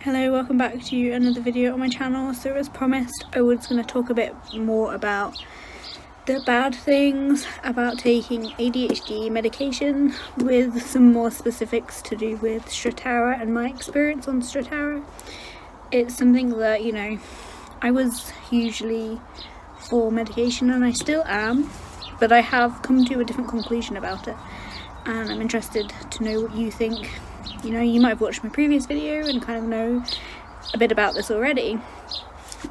Hello, welcome back to another video on my channel. So as promised, I was going to talk a bit more about the bad things about taking ADHD medication, with some more specifics to do with Strattera and my experience on Strattera. It's something that, I was hugely for medication and I still am, but I have come to a different conclusion about it, and I'm interested to know what you think. You might have watched my previous video and kind of know a bit about this already,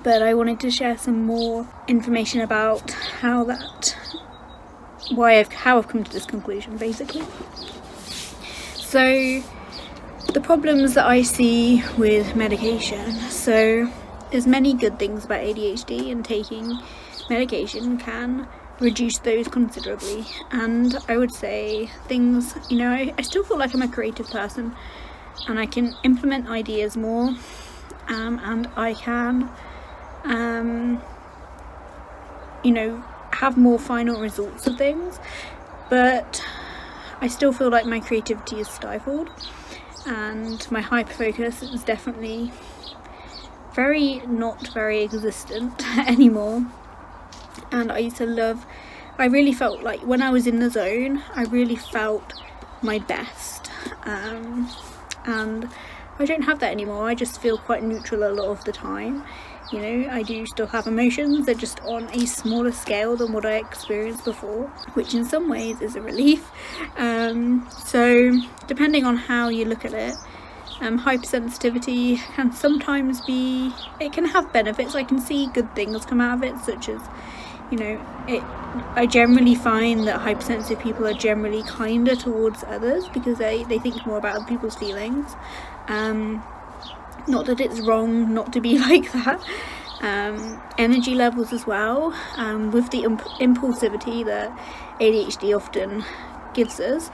but I wanted to share some more information about how I've come to this conclusion, basically. So the problems that I see with medication, so there's many good things about ADHD, and taking medication can reduce those considerably. And I would say things, I still feel like I'm a creative person and I can implement ideas more, and I can have more final results of things, but I still feel like my creativity is stifled and my hyper focus is definitely not very existent anymore. And I really felt like when I was in the zone, I really felt my best, and I don't have that anymore. I just feel quite neutral a lot of the time. I do still have emotions, they're just on a smaller scale than what I experienced before, which in some ways is a relief. So depending on how you look at it, hypersensitivity can sometimes it can have benefits. I can see good things come out of it, such as I generally find that hypersensitive people are generally kinder towards others because they think more about other people's feelings. Not that it's wrong not to be like that. Energy levels as well, with the impulsivity that ADHD often gives us.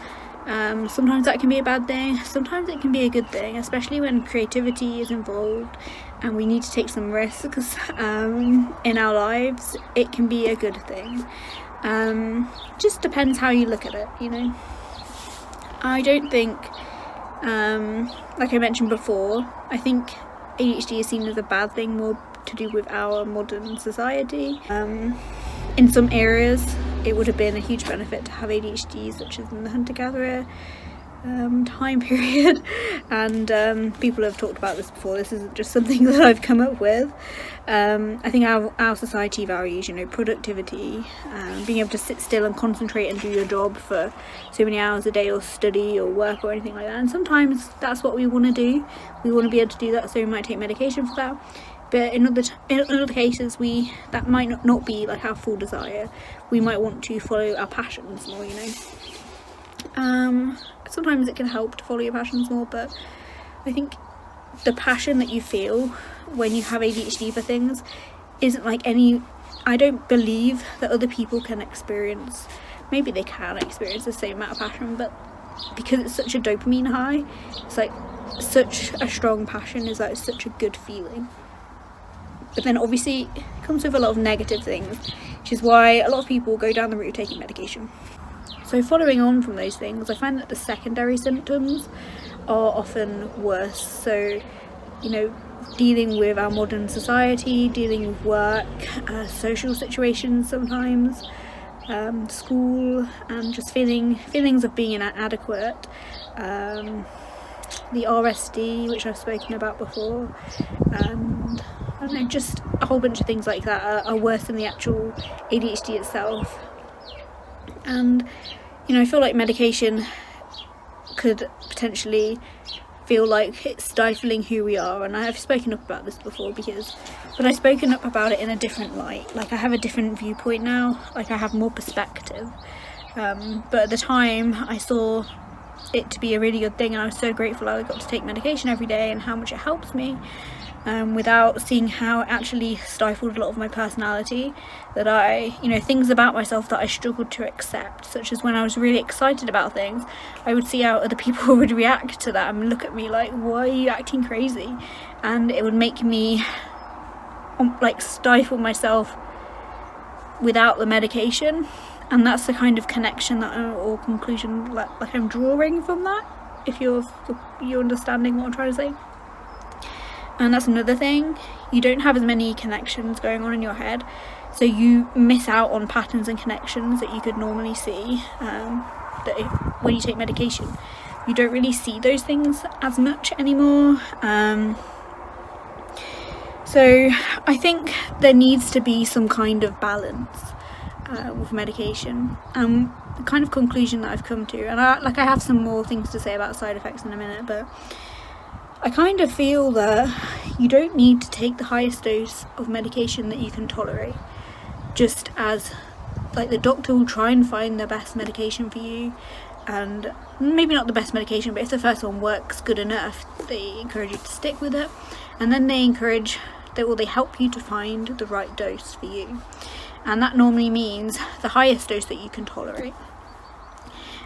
Sometimes that can be a bad thing, sometimes it can be a good thing, especially when creativity is involved and we need to take some risks in our lives. It can be a good thing. Just depends how you look at it. I don't think, like I mentioned before, I think ADHD is seen as a bad thing, more to do with our modern society. In some areas it would have been a huge benefit to have ADHD, such as in the hunter-gatherer time period, and people have talked about this before. This isn't just something that I've come up with. I think our society values productivity, being able to sit still and concentrate and do your job for so many hours a day, or study or work or anything like that, and sometimes that's what we want to do. We want to be able to do that, so we might take medication for that. But in other cases, that might not be like our full desire. We might want to follow our passions more, Sometimes it can help to follow your passions more, but I think the passion that you feel when you have ADHD for things isn't like I don't believe that other people can experience. Maybe they can experience the same amount of passion, but because it's such a dopamine high, it's like such a strong passion is like such a good feeling. But then obviously it comes with a lot of negative things, which is why a lot of people go down the route of taking medication. So following on from those things, I find that the secondary symptoms are often worse. So, dealing with our modern society, dealing with work, social situations sometimes, school, and just feelings of being inadequate. The RSD, which I've spoken about before, and I don't know, just a whole bunch of things like that are worse than the actual ADHD itself. And I feel like medication could potentially feel like it's stifling who we are, and I've spoken up about this before but I've spoken up about it in a different light. Like, I have a different viewpoint now, like I have more perspective, but at the time I saw it to be a really good thing, and I was so grateful I got to take medication every day and how much it helps me, without seeing how it actually stifled a lot of my personality, that things about myself that I struggled to accept, such as when I was really excited about things, I would see how other people would react to that and look at me like, why are you acting crazy? And it would make me stifle myself without the medication. And that's the kind of connection or conclusion I'm drawing from that, if you're understanding what I'm trying to say. And that's another thing, you don't have as many connections going on in your head, so you miss out on patterns and connections that you could normally see, when you take medication. You don't really see those things as much anymore. So I think there needs to be some kind of balance with medication. The kind of conclusion that I've come to, and I have some more things to say about side effects in a minute, but I kind of feel that you don't need to take the highest dose of medication that you can tolerate, just as like the doctor will try and find the best medication for you, and maybe not the best medication, but if the first one works good enough, they encourage you to stick with it, and then they help you to find the right dose for you, and that normally means the highest dose that you can tolerate.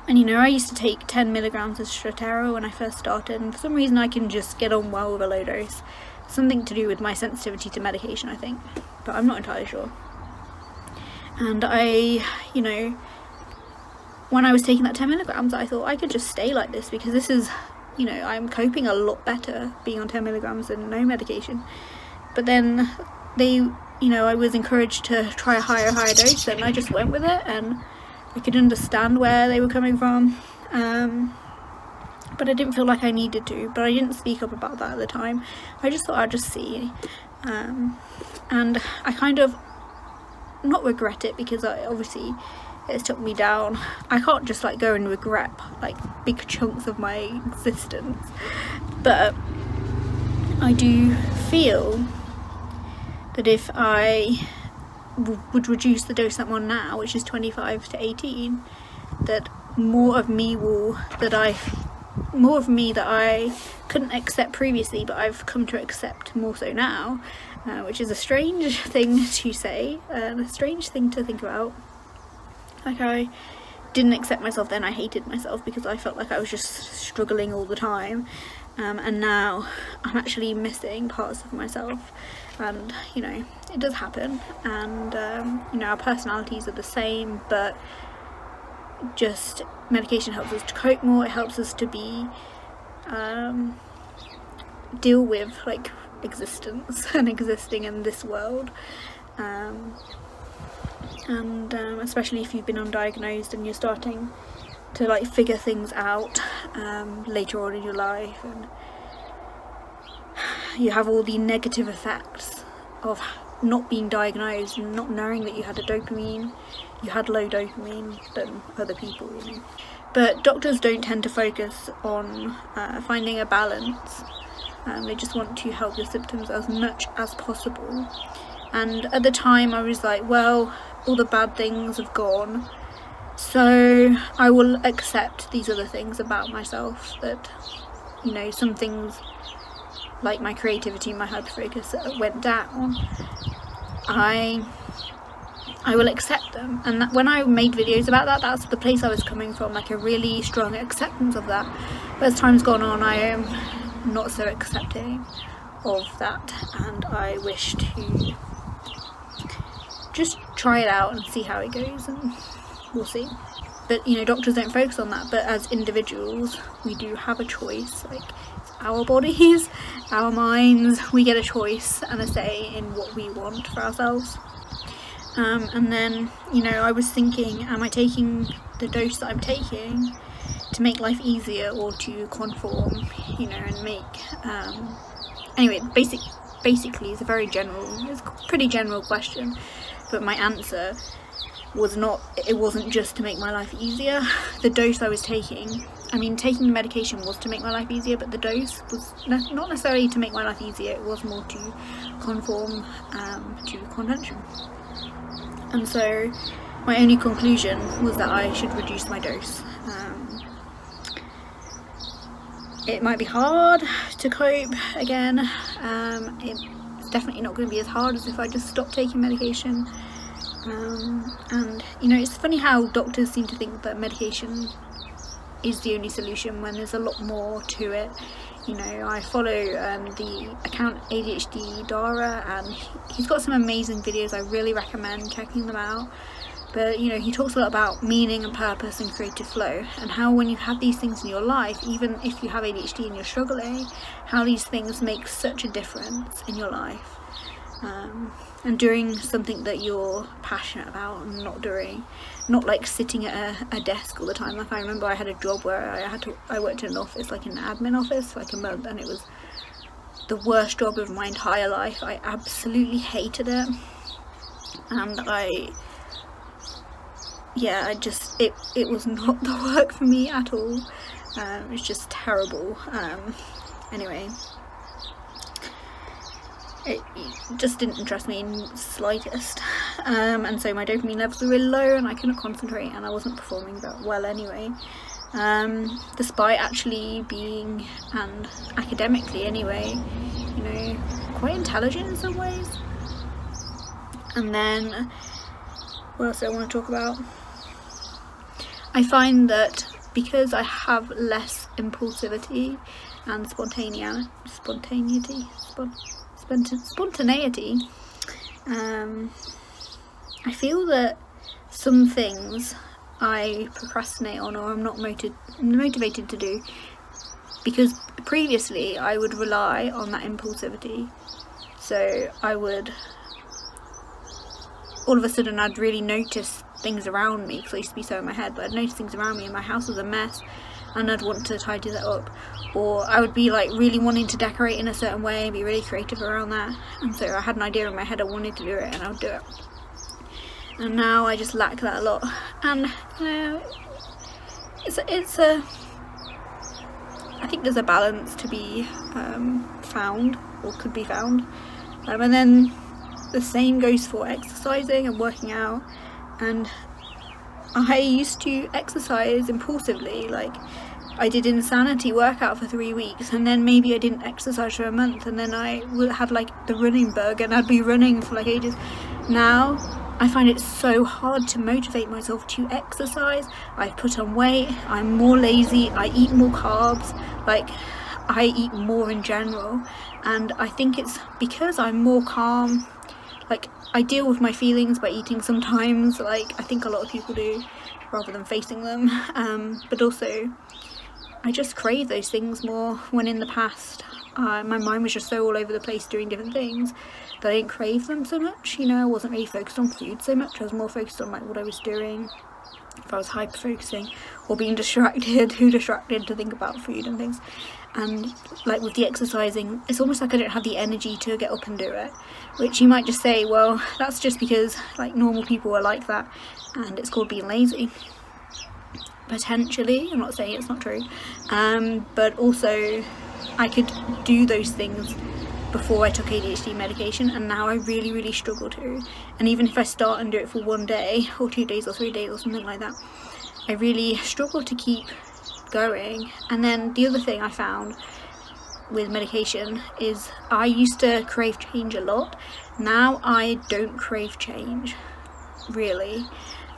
And you know, I used to take 10 milligrams of Strattera when I first started, and for some reason I can just get on well with a low dose. Something to do with my sensitivity to medication, I think, but I'm not entirely sure. And you know, when I was taking that 10 milligrams, I thought I could just stay like this, because this is, you know, I'm coping a lot better being on 10 milligrams than no medication. But then I was encouraged to try a higher dose, and I just went with it, and I could understand where they were coming from, but I didn't feel like I needed to, but I didn't speak up about that at the time. I just thought I'd just see, and I kind of not regret it, because obviously it's took me down. I can't just like go and regret like big chunks of my existence, but I do feel that if I would reduce the dose I'm on now, which is 25 to 18, that more of me that I couldn't accept previously, but I've come to accept more so now, which is a strange thing to say, and a strange thing to think about. Like, I didn't accept myself then, I hated myself because I felt like I was just struggling all the time, and now I'm actually missing parts of myself. And you know, it does happen, and you know, our personalities are the same, but just medication helps us to cope more. It helps us to deal with like existence and existing in this world, and especially if you've been undiagnosed and you're starting to like figure things out later on in your life, and you have all the negative effects of not being diagnosed and not knowing that you had low dopamine than other people, you know. But doctors don't tend to focus on finding a balance. They just want to help your symptoms as much as possible. And at the time I was like, well, all the bad things have gone, so I will accept these other things about myself, that, you know, some things like my creativity, my hyperfocus went down. I will accept them, and when I made videos about that, that's the place I was coming from, like a really strong acceptance of that. But as time's gone on, I am not so accepting of that, and I wish to just try it out and see how it goes, and we'll see. But you know, doctors don't focus on that, but as individuals we do have a choice. Like, our bodies, our minds, we get a choice and a say in what we want for ourselves. And then, you know, I was thinking, am I taking the dose that I'm taking to make life easier, or to conform, you know, and make anyway, basically it's a pretty general question, but my answer was it wasn't just to make my life easier. The dose I was taking, taking the medication was to make my life easier, but the dose was not necessarily to make my life easier. It was more to conform to convention. And so my only conclusion was that I should reduce my dose. It might be hard to cope again. It's definitely not going to be as hard as if I just stopped taking medication. And you know, it's funny how doctors seem to think that medication is the only solution when there's a lot more to it. You know, I follow the account ADHD Dara, and he's got some amazing videos. I really recommend checking them out. But you know, he talks a lot about meaning and purpose and creative flow, and how when you have these things in your life, even if you have ADHD and you're struggling, how these things make such a difference in your life. And doing something that you're passionate about, and not like sitting at a desk all the time. Like I remember I had a job where I worked in an office, like an admin office, for like a month, and it was the worst job of my entire life. I absolutely hated it, and it was not the work for me at all. It was just terrible. Anyway, it just didn't interest me in the slightest, and so my dopamine levels were really low, and I couldn't concentrate, and I wasn't performing that well anyway, despite actually being, and academically anyway, you know, quite intelligent in some ways. And then what else do I want to talk about? I find that because I have less impulsivity and spontaneity, I feel that some things I procrastinate on, or I'm not motivated to do, because previously I would rely on that impulsivity. So I would, all of a sudden I'd really notice things around me, because I used to be so in my head, but I'd notice things around me and my house was a mess, and I'd want to tidy that up. Or I would be like really wanting to decorate in a certain way and be really creative around that, and so I had an idea in my head, I wanted to do it, and I would do it. And now I just lack that a lot, and you know, I think there's a balance to be found, or could be found, and then the same goes for exercising and working out. And I used to exercise impulsively, like I did insanity workout for 3 weeks, and then maybe I didn't exercise for a month, and then I had like the running bug, and I'd be running for like ages. Now I find it so hard to motivate myself to exercise. I've put on weight, I'm more lazy, I eat more carbs, like I eat more in general, and I think it's because I'm more calm. Like I deal with my feelings by eating sometimes, like I think a lot of people do, rather than facing them, but also I just crave those things more, when in the past my mind was just so all over the place doing different things that I didn't crave them so much. You know, I wasn't really focused on food so much, I was more focused on like what I was doing. If I was hyper focusing or being distracted, too distracted to think about food and things. And like with the exercising, it's almost like I don't have the energy to get up and do it, which you might just say, well, that's just because like normal people are like that and it's called being lazy. Potentially, I'm not saying it's not true, but also I could do those things before I took ADHD medication, and now I really, really struggle to. And even if I start and do it for 1 day or 2 days or 3 days or something like that, I really struggle to keep going. And then the other thing I found with medication is I used to crave change a lot. Now I don't crave change, really.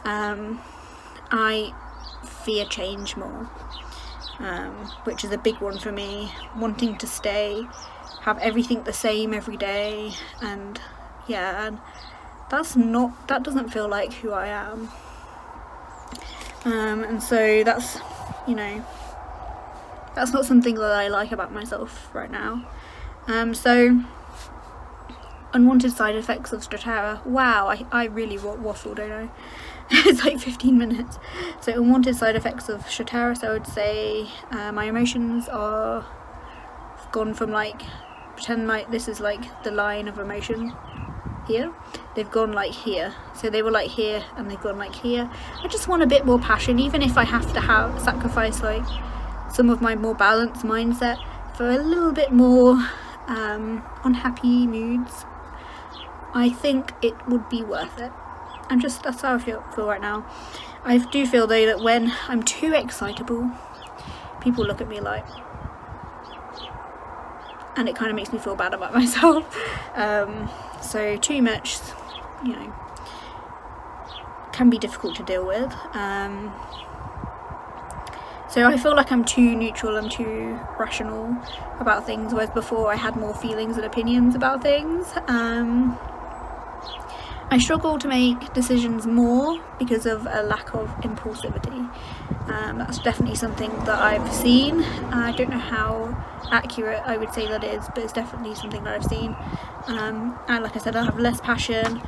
I fear change more, which is a big one for me, wanting to have everything the same every day, and yeah, and that doesn't feel like who I am, and so that's, you know, that's not something that I like about myself right now. So unwanted side effects of Strattera. Wow, I really waffle, don't I? It's like 15 minutes. So unwanted side effects of Strattera. So I would say my emotions are gone from like, pretend like this is like the line of emotion here, they've gone like here. So they were like here and they've gone like here. I just want a bit more passion, even if I have to sacrifice like some of my more balanced mindset for a little bit more unhappy moods. I think it would be worth it. That's how I feel right now. I do feel though that when I'm too excitable, people look at me like, and it kind of makes me feel bad about myself. So too much, you know, can be difficult to deal with. So I feel like I'm too neutral, I'm too rational about things, whereas before I had more feelings and opinions about things. I struggle to make decisions more because of a lack of impulsivity. That's definitely something that I've seen. I don't know how accurate I would say that is, but it's definitely something that I've seen. And like I said, I have less passion,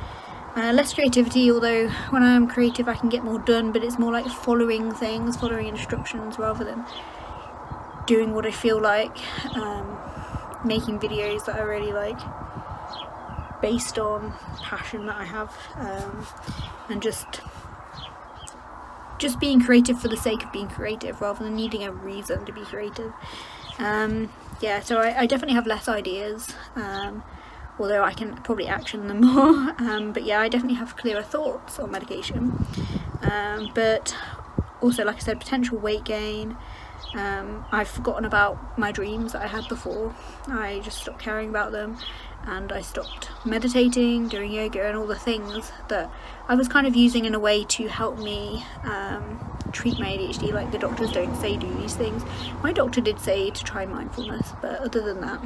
less creativity, although when I am creative I can get more done, but it's more like following things, following instructions rather than doing what I feel like, making videos that I really like based on passion that I have, and just being creative for the sake of being creative rather than needing a reason to be creative. Yeah, so I definitely have less ideas, although I can probably action them more, but yeah, I definitely have clearer thoughts on medication, but also, like I said, potential weight gain. I've forgotten about my dreams that I had before. I just stopped caring about them, and I stopped meditating, doing yoga and all the things that I was kind of using in a way to help me treat my ADHD. Like, the doctors don't say do these things. My doctor did say to try mindfulness, but other than that,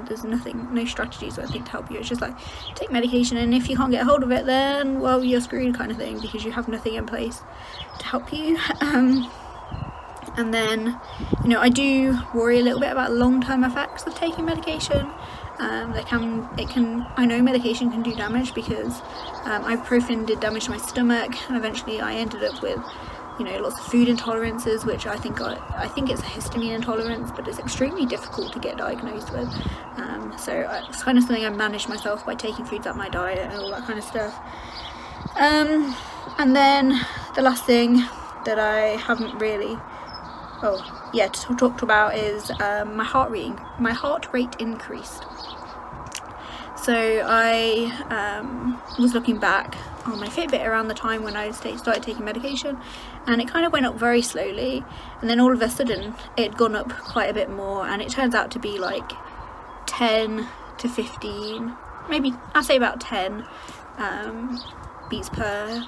there's no strategies I think to help you. It's just like, take medication, and if you can't get a hold of it, then well, you're screwed kind of thing, because you have nothing in place to help you. And then, I do worry a little bit about long-term effects of taking medication. I know medication can do damage, because ibuprofen did damage to my stomach, and eventually I ended up with, lots of food intolerances, which I think it's a histamine intolerance, but it's extremely difficult to get diagnosed with. So it's kind of something I managed myself by taking foods out of my diet and all that kind of stuff. And then the last thing that I haven't really talked about is my heart rate increased. So I was looking back on my Fitbit around the time when I started taking medication, and it kind of went up very slowly, and then all of a sudden it had gone up quite a bit more, and it turns out to be like 10 to 15, maybe I'll say about 10 beats per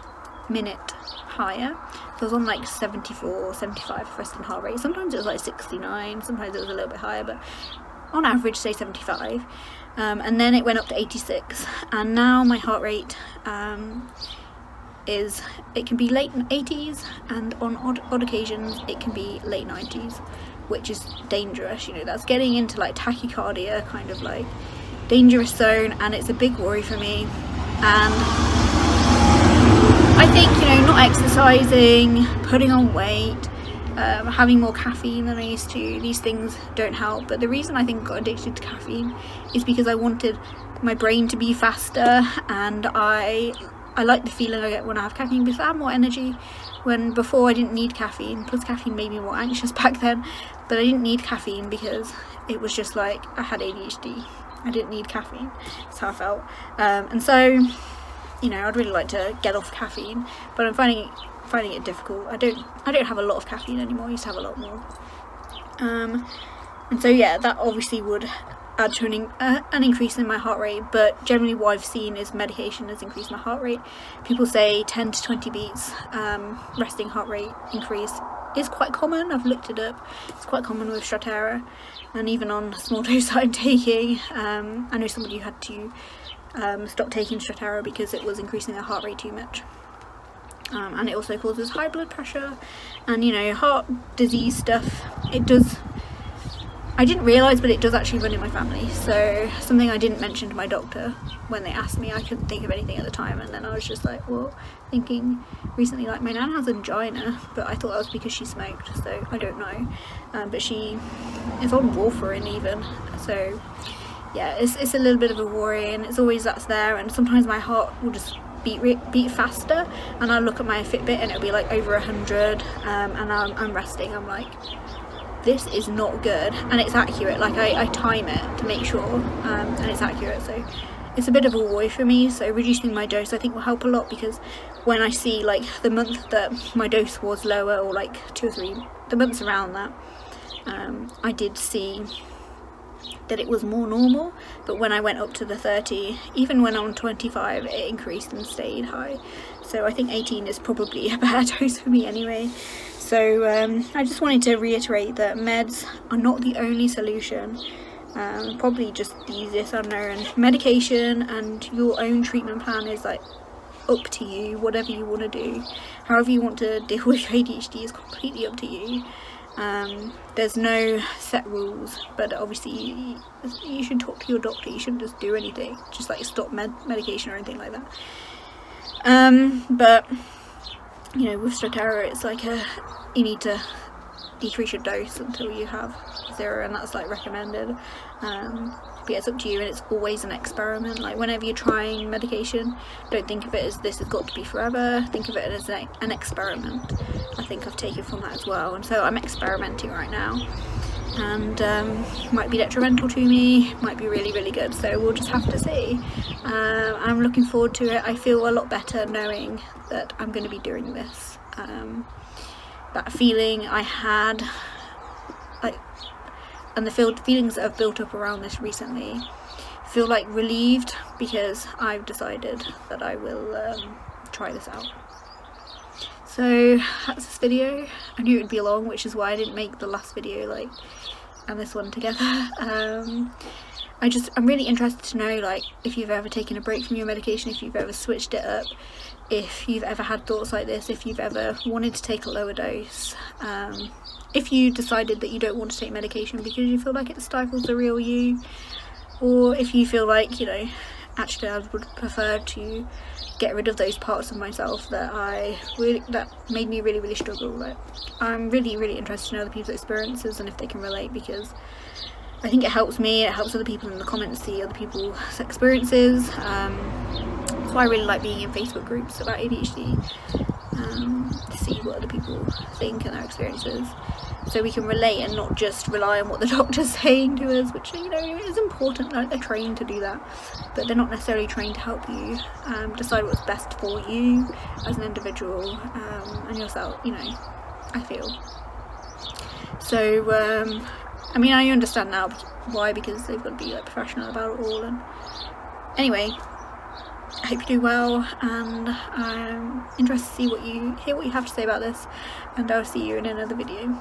minute higher. So I was on like 74, 75 resting heart rate. Sometimes it was like 69, sometimes it was a little bit higher, but on average say 75. And then it went up to 86, and now my heart rate it can be late 80s, and on odd occasions it can be late 90s, which is dangerous. That's getting into like tachycardia, kind of like dangerous zone, and it's a big worry for me. And I think, not exercising, putting on weight, having more caffeine than I used to, these things don't help. But the reason I think I got addicted to caffeine is because I wanted my brain to be faster, and I like the feeling I get when I have caffeine, because I have more energy, when before I didn't need caffeine. Plus caffeine made me more anxious back then, but I didn't need caffeine because it was just like I had ADHD. I didn't need caffeine. That's how I felt. And so, I'd really like to get off caffeine, but I'm finding it difficult. I don't have a lot of caffeine anymore. I used to have a lot more. And so yeah, that obviously would add to an increase in my heart rate, but generally what I've seen is medication has increased my heart rate. People say 10 to 20 beats resting heart rate increase is quite common. I've looked it up. It's quite common with Strattera, and even on a small dose that I'm taking. I know somebody who had to stop taking Strattera because it was increasing their heart rate too much. And it also causes high blood pressure and heart disease stuff. I didn't realise, but it does actually run in my family. So something I didn't mention to my doctor when they asked me, I couldn't think of anything at the time, and then I was just like, well, thinking recently, like, my nan has angina, but I thought that was because she smoked, so I don't know. But she is on warfarin even, so yeah, it's a little bit of a worry, and it's always that's there. And sometimes my heart will just beat faster, and I look at my Fitbit and it'll be like over 100, and I'm resting. I'm like, this is not good. And it's accurate, like I time it to make sure, and it's accurate, so it's a bit of a worry for me. So reducing my dose I think will help a lot, because when I see like the month that my dose was lower, or like 2 or 3 the months around that, I did see that it was more normal. But when I went up to the 30, even when I'm on 25, it increased and stayed high. So I think 18 is probably a better dose for me anyway. So I just wanted to reiterate that meds are not the only solution. Probably just the easiest unknown. Medication and your own treatment plan is like up to you, whatever you want to do. However you want to deal with your ADHD is completely up to you. There's no set rules, but obviously you should talk to your doctor. You shouldn't just do anything, just like stop medication or anything like that. But you know, with Strattera it's like you need to decrease your dose until you have 0, and that's like recommended. But yeah, it's up to you, and it's always an experiment. Like whenever you're trying medication, don't think of it as this has got to be forever. Think of it as an experiment. I think I've taken from that as well, and so I'm experimenting right now, and might be detrimental to me, might be really, really good, so we'll just have to see. I'm looking forward to it. I feel a lot better knowing that I'm going to be doing this. That feeling I had, like, and the feelings that have built up around this recently, feel like relieved, because I've decided that I will try this out. So that's this video. I knew it would be long, which is why I didn't make the last video and this one together. I'm really interested to know, like, if you've ever taken a break from your medication, if you've ever switched it up, if you've ever had thoughts like this, if you've ever wanted to take a lower dose, if you decided that you don't want to take medication because you feel like it stifles the real you, or if you feel like, you know, actually I would prefer to get rid of those parts of myself that made me really, really struggle. Like, I'm really, really interested to know other people's experiences and if they can relate, because I think it helps me, it helps other people in the comments see other people's experiences. That's why I really like being in Facebook groups about ADHD, to see what other people think and their experiences, so we can relate and not just rely on what the doctor's saying to us, which, you know, is important. Like, they're trained to do that, but they're not necessarily trained to help you decide what's best for you as an individual, and yourself, you know, I feel. So I mean, I understand now why, because they've got to be like professional about it all. And anyway, I hope you do well, and I'm interested to hear what you have to say about this, and I'll see you in another video.